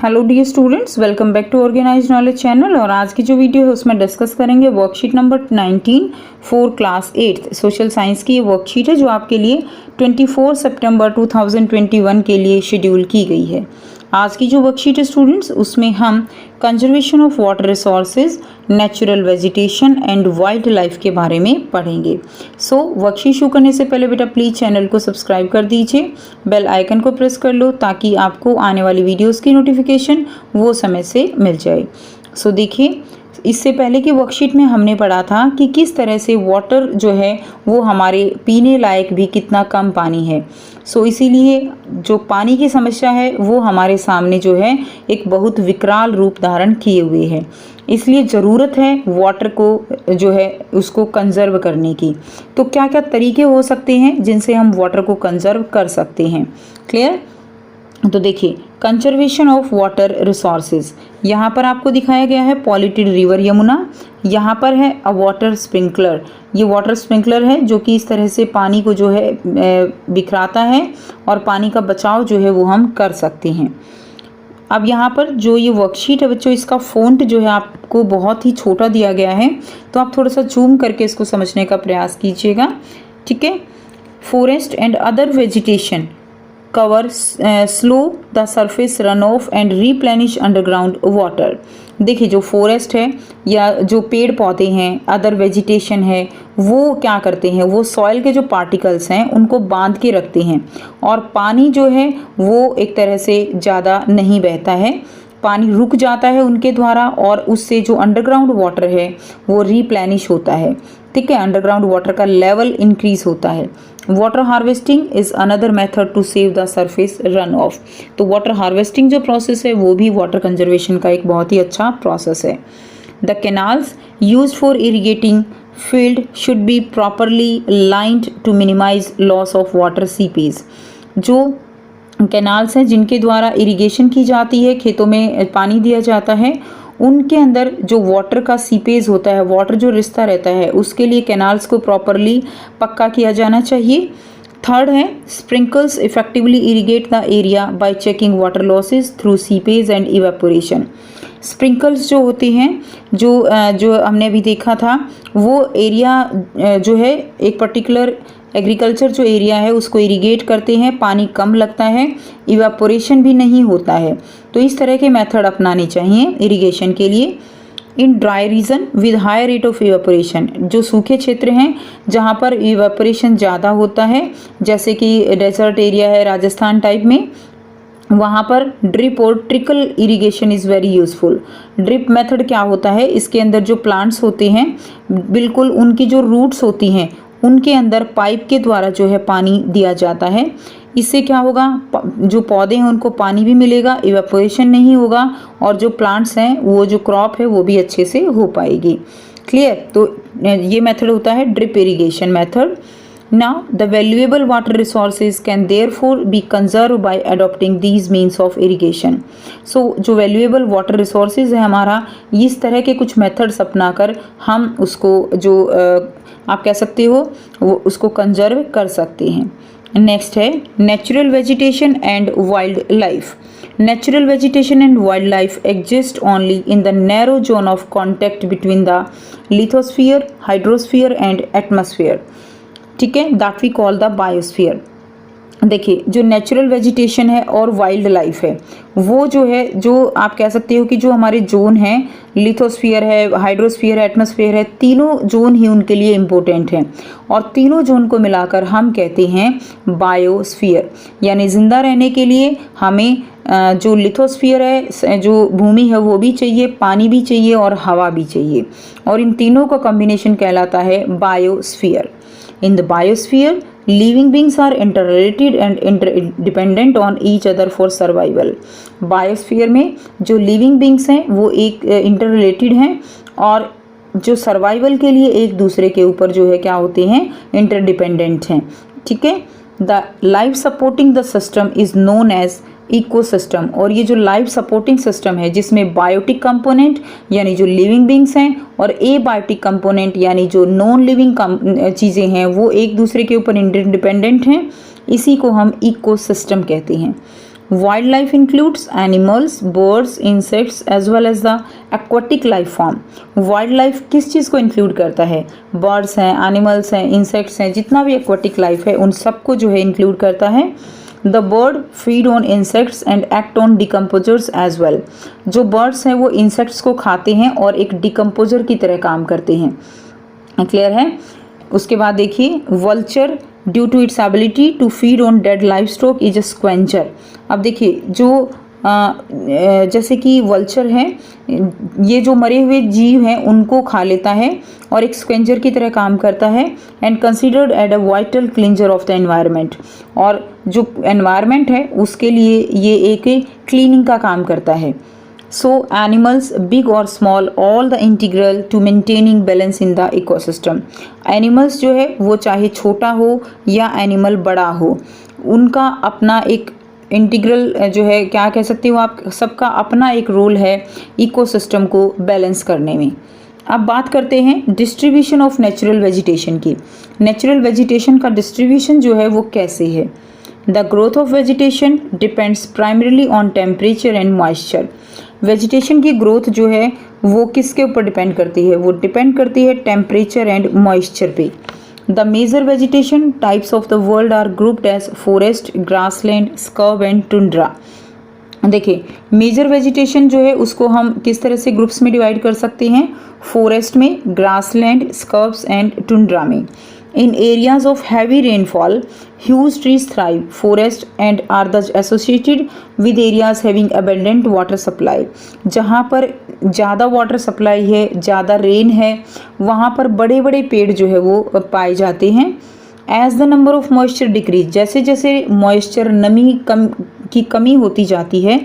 Hello dear students, welcome back to organised knowledge channel. और आज की जो वीडियो है उसमें डिस्कस करेंगे worksheet number 19 for class 8 social science की ये वर्कशीट है जो आपके लिए 24 सितंबर 2021 के लिए शेड्यूल की गई है। आज की जो वर्कशीट है स्टूडेंट्स, उसमें हम conservation of water resources, natural vegetation and wild life के बारे में पढ़ेंगे। सो वर्कशीट शुरू करने से पहले बेटा प्लीज़ चैनल को सब्सक्राइब कर दीजिए, बेल आइकन को प्रेस कर लो ताकि आपको आने वाली वीडियोस की नोटिफिकेशन वो समय से मिल जाए। सो देखिए, इससे पहले की वर्कशीट में हमने पढ़ा था कि किस तरह से वाटर जो है वो हमारे पीने लायक भी कितना कम पानी है। सो इसीलिए जो पानी की समस्या है वो हमारे सामने जो है एक बहुत विकराल रूप धारण किए हुए है। इसलिए ज़रूरत है वाटर को जो है उसको कंजर्व करने की। तो क्या क्या तरीके हो सकते हैं जिनसे हम वाटर को कंजर्व कर सकते हैं? क्लियर? तो देखिए, कंजर्वेशन ऑफ वाटर रिसोर्सेज, यहाँ पर आपको दिखाया गया है पॉल्यूटेड रिवर यमुना। यहाँ पर है अ वाटर स्प्रिंकलर, ये वाटर स्प्रिंकलर है जो कि इस तरह से पानी को जो है बिखराता है और पानी का बचाव जो है वो हम कर सकते हैं। अब यहाँ पर जो ये वर्कशीट है बच्चों, इसका फ़ॉन्ट जो है आपको बहुत ही छोटा दिया गया है, तो आप थोड़ा सा जूम करके इसको समझने का प्रयास कीजिएगा। ठीक है। Forest and other vegetation cover slow the surface run off and replenish underground water. देखिए, जो फॉरेस्ट है या जो पेड़ पौधे हैं, अदर वेजिटेशन है, वो क्या करते हैं, वो सॉइल के जो पार्टिकल्स हैं उनको बांध के रखते हैं और पानी जो है वो एक तरह से ज़्यादा नहीं बहता है, पानी रुक जाता है उनके द्वारा और उससे जो अंडरग्राउंड वाटर है वो रीप्लेनिश होता है। ठीक है, अंडरग्राउंड वाटर का लेवल इंक्रीज होता है। Water harvesting is another method to save the surface run off. तो वाटर हार्वेस्टिंग जो प्रोसेस है वो भी वाटर कंजर्वेशन का एक बहुत ही अच्छा प्रोसेस है। The canals used for irrigating field should be properly lined to minimise loss of water seepage. जो कैनाल्स हैं जिनके द्वारा इरिगेशन की जाती है, खेतों में पानी दिया जाता है, उनके अंदर जो वाटर का सीपेज होता है, वाटर जो रिश्ता रहता है, उसके लिए कैनाल्स को प्रॉपरली पक्का किया जाना चाहिए। थर्ड है, sprinkles effectively irrigate the area bye checking water losses through seepage and evaporation. Sprinkles जो होते हैं, जो हमने अभी देखा था, वो एरिया जो है एक पर्टिकुलर एग्रीकल्चर जो एरिया है उसको इरिगेट करते हैं, पानी कम लगता है, इवेपोरेशन भी नहीं होता है। तो इस तरह के मेथड अपनाने चाहिए इरिगेशन के लिए। In dry region with high rate of evaporation, जो सूखे क्षेत्र हैं जहाँ पर इवेपोरेशन ज़्यादा होता है, जैसे कि डेजर्ट एरिया है राजस्थान टाइप में, वहाँ पर ड्रिप और trickle irrigation is very useful. Drip method क्या होता है, इसके अंदर जो प्लांट्स होते हैं बिल्कुल उनकी जो रूट्स होती हैं उनके अंदर पाइप के द्वारा जो है पानी दिया जाता है। इससे क्या होगा, जो पौधे हैं उनको पानी भी मिलेगा, इवेपोरेशन नहीं होगा और जो प्लांट्स हैं वो जो क्रॉप है वो भी अच्छे से हो पाएगी। क्लियर? तो ये मेथड होता है drip irrigation method. Now, the valuable water resources can therefore be conserved by adopting these means of irrigation. So, जो valuable water resources है हमारा, इस तरह के कुछ methods अपनाकर हम उसको जो आप कह सकते हो वो उसको कंजर्व कर सकते हैं। नेक्स्ट है natural vegetation and wild life. Natural vegetation and wildlife exist only in the narrow zone of contact between the lithosphere, hydrosphere and atmosphere. ठीक है, that we call the biosphere. देखिए, जो नेचुरल वेजिटेशन है और wild life है वो जो है, जो आप कह सकते हो कि जो हमारे जोन हैं, लिथोस्फीयर है, हाइड्रोस्फीयर है, एटमॉस्फेयर है, तीनों जोन ही उनके लिए इम्पोर्टेंट हैं और तीनों जोन को मिलाकर हम कहते हैं बायोस्फीयर। यानी ज़िंदा रहने के लिए हमें जो लिथोस्फीयर है, जो भूमि है वो भी चाहिए, पानी भी चाहिए और हवा भी चाहिए, और इन तीनों का कॉम्बिनेशन कहलाता है biosphere. In the biosphere, living beings are interrelated and interdependent on each other for survival. Biosphere में जो living beings हैं वो एक interrelated हैं और जो सर्वाइवल के लिए एक दूसरे के ऊपर जो है क्या होते हैं, इंटरडिपेंडेंट हैं। ठीक है। The life supporting the system is known as ecosystem. और ये जो लाइफ सपोर्टिंग सिस्टम है जिसमें बायोटिक कंपोनेंट यानी जो लिविंग बींग्स हैं और ए बायोटिक कंपोनेंट यानी जो नॉन लिविंग चीज़ें हैं वो एक दूसरे के ऊपर इंटरडिपेंडेंट हैं, इसी को हम इकोसिस्टम कहते हैं। Wild life includes animals, birds, insects as well as the aquatic life form. Wild life किस चीज़ को इंक्लूड करता है? बर्ड्स हैं, एनिमल्स हैं, इंसेक्ट्स हैं, जितना भी एक्वाटिक लाइफ है उन सबको जो है इंक्लूड करता है। The bird feed on insects and act on decomposers as well. जो बर्ड्स हैं वो इंसेक्ट्स को खाते हैं और एक डिकम्पोजर की तरह काम करते हैं। क्लियर है? उसके बाद देखिए, vulture due to its ability to feed on dead life stock is a scavenger. अब देखिए, जो जैसे कि वल्चर है, ये जो मरे हुए जीव हैं उनको खा लेता है और एक स्क्वेंचर की तरह काम करता है। And considered as a vital cleanser of the environment. और जो एनवायरनमेंट है उसके लिए ये एक क्लीनिंग का काम करता है। So animals, big or small, all the integral to maintaining balance in the ecosystem. Animals जो है वो चाहे छोटा हो या एनिमल बड़ा हो, उनका अपना एक इंटीग्रल जो है, क्या कह सकते हो आप, सबका अपना एक रोल है इकोसिस्टम को बैलेंस करने में। अब बात करते हैं डिस्ट्रीब्यूशन ऑफ नेचुरल वेजिटेशन की। नेचुरल वेजिटेशन का डिस्ट्रीब्यूशन जो है वो कैसे है? The growth of vegetation depends primarily on temperature and moisture. Vegetation की ग्रोथ जो है वो किसके ऊपर डिपेंड करती है? वो डिपेंड करती है टेम्परेचर एंड मॉइस्चर पे। The major vegetation types of the world are grouped as forest, grassland, scrub and tundra. देखिए, मेजर वेजिटेशन जो है उसको हम किस तरह से ग्रुप्स में डिवाइड कर सकते हैं? फॉरेस्ट में, ग्रासलैंड, स्कर्ब्स एंड टुंड्रा में। In areas of heavy rainfall, huge trees thrive. Forests and are thus associated with areas having abundant water supply. जहाँ पर ज़्यादा वाटर सप्लाई है, ज़्यादा रेन है, वहाँ पर बड़े बड़े पेड़ जो है वो पाए जाते हैं। As the number of moisture decrease, जैसे जैसे मॉइस्चर, नमी की कमी होती जाती है,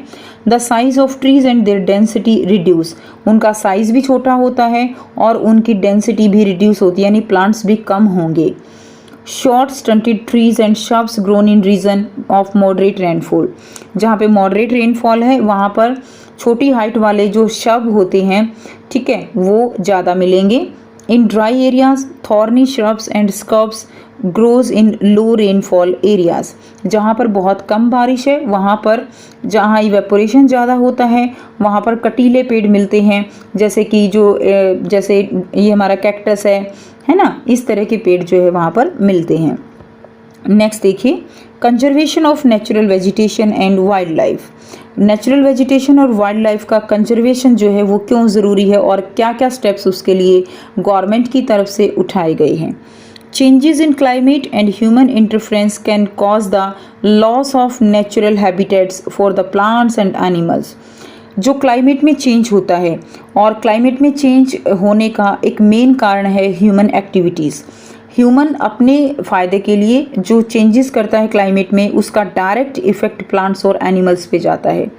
the size of trees and their density reduce. उनका साइज भी छोटा होता है और उनकी डेंसिटी भी रिड्यूस होती है, यानी प्लांट्स भी कम होंगे। Short stunted trees and shrubs grown in region of moderate rainfall. जहाँ पे मॉडरेट रेनफॉल है वहाँ पर छोटी हाइट वाले जो श्रब होते हैं, ठीक है, वो ज़्यादा मिलेंगे। In dry areas thorny shrubs and scrubs grows in low rainfall areas. जहाँ पर बहुत कम बारिश है, वहाँ पर जहाँ इवेपोरेशन ज़्यादा होता है वहाँ पर कटीले पेड़ मिलते हैं, जैसे कि जैसे ये हमारा कैक्टस है ना, इस तरह के पेड़ जो है वहाँ पर मिलते हैं। नेक्स्ट देखिए, conservation of natural vegetation and wild life. Natural vegetation और वाइल्ड लाइफ का कंजर्वेशन जो है वो क्यों ज़रूरी है और क्या क्या स्टेप्स उसके लिए गवर्नमेंट की तरफ से उठाए गए हैं। Changes in climate and human interference can cause the loss of natural habitats for the plants and animals. जो क्लाइमेट में चेंज होता है, और क्लाइमेट में चेंज होने का एक मेन कारण है ह्यूमन एक्टिविटीज़। ह्यूमन अपने फ़ायदे के लिए जो चेंजेस करता है क्लाइमेट में, उसका डायरेक्ट इफ़ेक्ट प्लांट्स और एनिमल्स पे जाता है।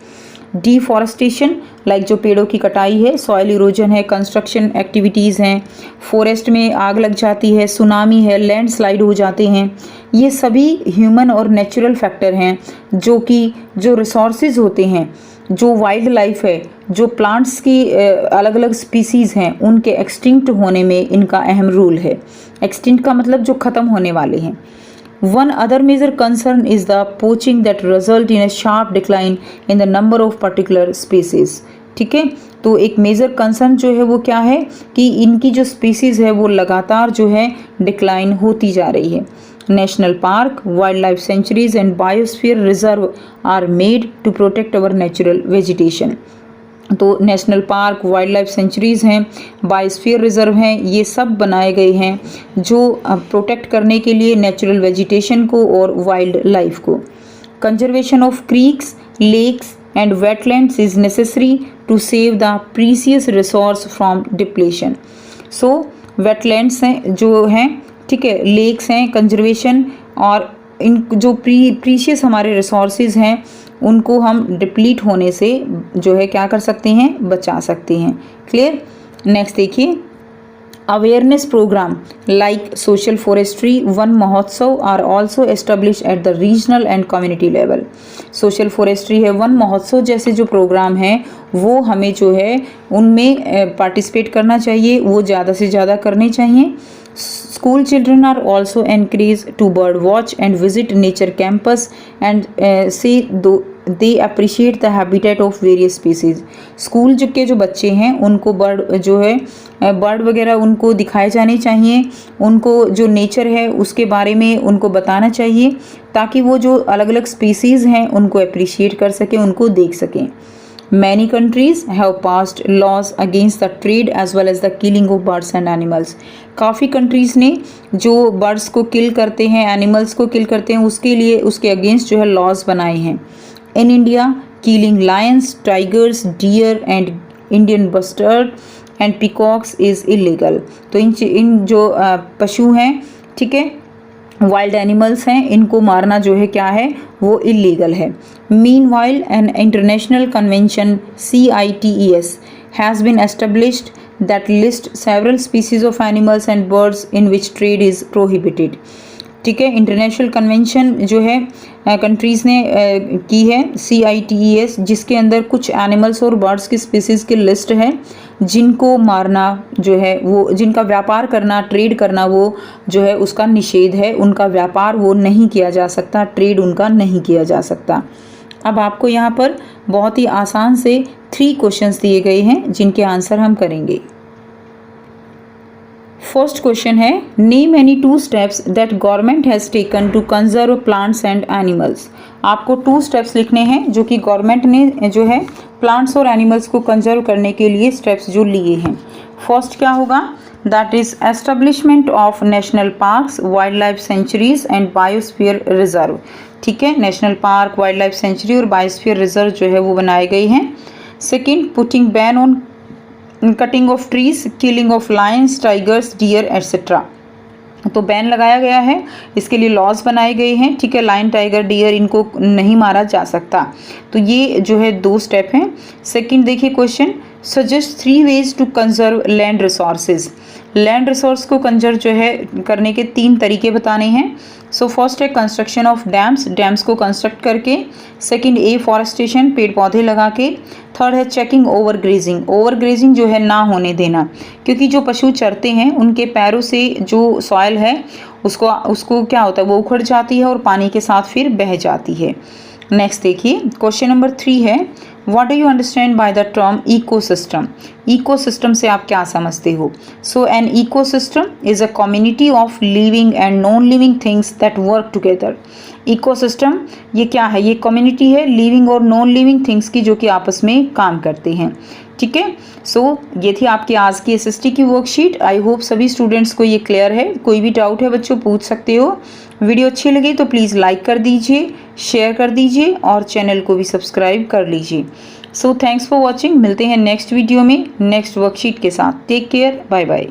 डिफॉरेस्टेशन, लाइक जो पेड़ों की कटाई है, सॉइल इरोजन है, कंस्ट्रक्शन एक्टिविटीज़ हैं, फॉरेस्ट में आग लग जाती है, सुनामी है, लैंडस्लाइड हो जाते हैं, ये सभी ह्यूमन और नेचुरल फैक्टर हैं जो रिसोर्सेज होते हैं, जो वाइल्ड लाइफ है, जो प्लांट्स की अलग अलग स्पीसीज़ हैं, उनके एक्सटिंक्ट होने में इनका अहम रोल है। एक्सटिंक्ट का मतलब जो ख़त्म होने वाले हैं। One other major concern is the poaching that result in a sharp decline in the number of particular species. ठीक है, तो एक मेजर कंसर्न जो है वो क्या है कि इनकी जो स्पीसीज़ है वो लगातार जो है डिक्लाइन होती जा रही है। National park, wild life sanctuaries and biosphere reserve are made to protect our natural vegetation. तो national park, wild life sanctuaries हैं, बायोस्फीयर रिजर्व हैं, ये सब बनाए गए हैं जो प्रोटेक्ट करने के लिए नेचुरल वेजिटेशन को और वाइल्ड लाइफ को। Conservation of creeks, lakes and wetlands is necessary to save the precious resource from depletion. So wetlands हैं जो हैं, ठीक है, लेक्स हैं, कंजर्वेशन, और इन जो प्रीशियस हमारे रिसोर्सेज हैं उनको हम डिप्लीट होने से जो है क्या कर सकते हैं, बचा सकते हैं। क्लियर? नेक्स्ट देखिए, awareness programme like social forestry, Van Mahotsav are also establish at the regional and community level. Social forestry है, वन महोत्सव जैसे जो प्रोग्राम हैं वो हमें जो है उनमें पार्टिसिपेट करना चाहिए, वो ज़्यादा से ज़्यादा करने चाहिए। School children are also encouraged to bird watch and visit nature campus and they appreciate the habitat of various species. School के जो बच्चे हैं उनको बर्ड वगैरह उनको दिखाए जाने चाहिए, उनको जो नेचर है उसके बारे में उनको बताना चाहिए ताकि वो जो अलग अलग स्पीसीज़ हैं उनको अप्रिशिएट कर सकें, उनको देख सकें। Many countries have passed laws against the trade as well as the killing of birds and animals. काफ़ी कंट्रीज़ ने जो बर्ड्स को किल करते हैं, एनिमल्स को किल करते हैं, उसके लिए उसके अगेंस्ट जो है लॉज बनाए हैं। In India killing lions, tigers, deer and Indian bustard and peacocks is illegal. तो इन जो पशु हैं, ठीक है, वाइल्ड एनिमल्स हैं, इनको मारना जो है क्या है, वो इलीगल है। Meanwhile an international convention CITES has been established that list several species of animals and birds in which trade is prohibited. ठीक है, इंटरनेशनल कन्वेंशन जो है कंट्रीज़ ने की है CITES, जिसके अंदर कुछ एनिमल्स और बर्ड्स की स्पीसीज़ की लिस्ट है जिनको मारना जो है वो, जिनका व्यापार करना, ट्रेड करना वो जो है उसका निषेध है, उनका व्यापार वो नहीं किया जा सकता, ट्रेड उनका नहीं किया जा सकता। अब आपको यहाँ पर बहुत ही आसान से 3 क्वेश्चंस दिए गए हैं जिनके आंसर हम करेंगे। फर्स्ट क्वेश्चन है, name any 2 steps that government has taken to conserve plants and animals. आपको 2 स्टेप्स लिखने हैं जो कि गवर्नमेंट ने जो है प्लांट्स और एनिमल्स को कंजर्व करने के लिए स्टेप्स जो लिए हैं। फर्स्ट क्या होगा, that is establishment of national parks, wild life sanctuaries and biosphere reserve. ठीक है, national park, wild life sanctuary और बायोस्फीयर रिजर्व जो है वो बनाए गए हैं। Second, putting ban on cutting of trees, killing of lions, tigers, deer etcetera. तो बैन लगाया गया है, इसके लिए लॉज बनाए गए हैं। ठीक है, लायन, टाइगर, डियर इनको नहीं मारा जा सकता। तो ये जो है 2 स्टेप हैं। सेकंड देखिए question, suggest 3 ways to conserve land resources. Land resource को कंजर्व जो है करने के 3 तरीके बताने हैं। सो फर्स्ट है कंस्ट्रक्शन ऑफ डैम्स, डैम्स को कंस्ट्रक्ट करके। सेकंड एफॉरेस्टेशन, पेड़ पौधे लगा के। थर्ड है checking overgrazing, overgrazing जो है ना होने देना, क्योंकि जो पशु चरते हैं उनके पैरों से जो सॉइल है उसको क्या होता है, वो उखड़ जाती है और पानी के साथ फिर बह जाती है। नेक्स्ट देखिए क्वेश्चन नंबर 3 है, what do you understand by the term ecosystem. Ecosystem से आप क्या समझते हो। So an ecosystem is a community of living and non living things that work together. Ecosystem ये क्या है, ये कम्युनिटी है लिविंग और नॉन लिविंग थिंग्स की जो कि आपस में काम करते हैं। ठीक है, सो ये थी आपकी आज की SST की वर्कशीट। आई होप सभी स्टूडेंट्स को ये क्लियर है। कोई भी डाउट है बच्चों पूछ सकते हो। वीडियो अच्छी लगी तो प्लीज़ लाइक कर दीजिए, शेयर कर दीजिए और चैनल को भी सब्सक्राइब कर लीजिए। So thanks for watching. मिलते हैं नेक्स्ट वीडियो में नेक्स्ट वर्कशीट के साथ। Take care, bye bye.